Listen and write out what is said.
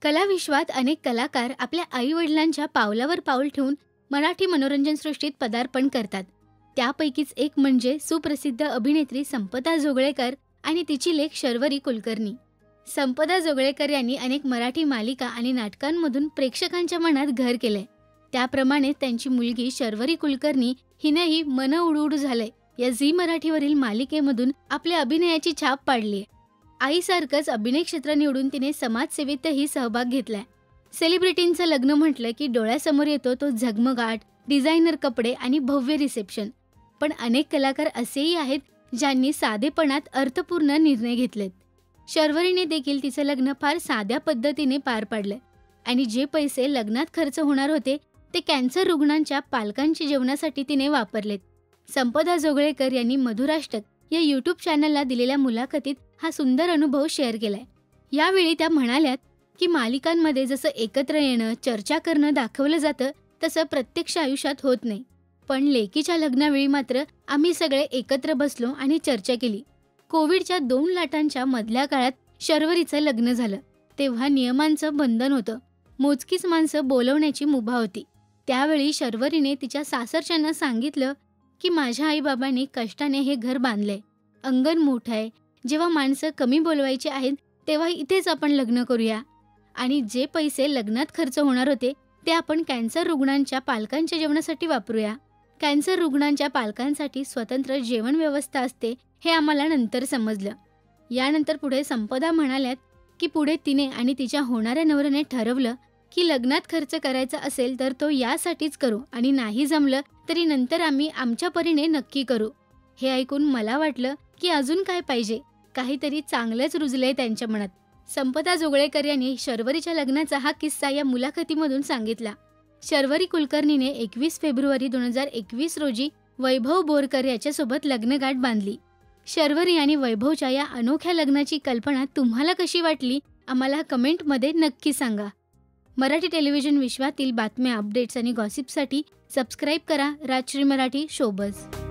कलाविश्वात अनेक कलाकार आपल्या आई-वडिलांच्या पावलावर पाऊल ठेवून मराठी मनोरंजन सृष्टीत पदार्पण करतात. त्यापैकीच एक म्हणजे सुप्रसिद्ध अभिनेत्री संपदा जोगळेकर आणि तिची लेक शर्वरी कुलकर्णी. संपदा जोगळेकर यांनी अनेक मराठी मालिका आणि नाटकांमधून प्रेक्षकांच्या मनात घर केलंय. त्याप्रमाणे त्यांची मुलगी शर्वरी कुलकर्णी हिनेही मन उडूड झालंय या झी मराठीवरील मालिकेमधून आपल्या अभिनयाची छाप पाडलीय. आईसारखंच अभिनय क्षेत्र निवडून तिने समाजसेवेतही सहभाग घेतलाय. सेलिब्रिटींचं लग्न म्हटलं की डोळ्यासमोर येतो तो झगमगाट, डिझायनर कपडे आणि भव्य रिसेप्शन. पण अनेक कलाकार असेही आहेत ज्यांनी साधेपणात अर्थपूर्ण निर्णय घेतलेत. शर्वरीने देखील तिचं लग्न फार साध्या पद्धतीने पार पाडलंय आणि जे पैसे लग्नात खर्च होणार होते ते कॅन्सर रुग्णांच्या पालकांच्या जेवणासाठी तिने वापरलेत. संपदा जोगळेकर यांनी मधुराष्टक या यूट्यूब चॅनलला दिलेल्या मुलाखतीत हा सुंदर अनुभव शेअर केलाय. यावेळी त्या म्हणाल्यात की मालिकांमध्ये जसं एकत्र येणं, चर्चा करणं दाखवलं जातं तसं प्रत्यक्ष आयुष्यात होत नाही. पण लेकीच्या लग्नावेळी मात्र आम्ही सगळे एकत्र बसलो आणि चर्चा केली. कोविडच्या 2 लाटांच्या मधल्या काळात शर्वरीचं लग्न झालं. तेव्हा नियमांचं बंधन होतं. मोजकीच माणसं बोलवण्याची मुभा होती. त्यावेळी शर्वरीने तिच्या सासरच्यांना सांगितलं की माझ्या आईबाबांनी कष्टाने हे घर बांधलंय. अंगण मोठं आहे. जेव्हा माणसं कमी बोलवायची आहेत तेव्हा इथेच आपण लग्न करूया आणि जे पैसे लग्नात खर्च होणार होते ते आपण कॅन्सर रुग्णांच्या पालकांच्या जेवणासाठी वापरूया. कॅन्सर रुग्णांच्या पालकांसाठी स्वतंत्र जेवण व्यवस्था असते हे आम्हाला नंतर समजलं. यानंतर पुढे संपदा म्हणाल्यात की पुढे तिने आणि तिच्या होणाऱ्या नवऱ्याने ठरवलं की लग्नात खर्च करायचा असेल तर तो यासाठीच करू आणि नाही जमलं तरी नंतर आम्ही आमच्या परीने नक्की करू. हे ऐकून मला वाटलं की अजून काय पाहिजे, काहीतरी चांगलंच रुजलंय त्यांच्या मनात. संपदा जोगळेकर यांनी शर्वरीच्या लग्नाचा हा किस्सा या मुलाखतीमधून सांगितला. शर्वरी कुलकर्णीने 21 फेब्रुवारी 2021 रोजी वैभव बोरकर याच्यासोबत लग्नगाठ बांधली. शर्वरी आणि वैभवच्या या अनोख्या लग्नाची कल्पना तुम्हाला कशी वाटली आम्हाला कमेंटमध्ये नक्की सांगा. मराठी टेलिव्हिजन विश्वातील बातम्या, अपडेट्स आणि गॉसिपसाठी सबस्क्राईब करा राजश्री मराठी शोबज.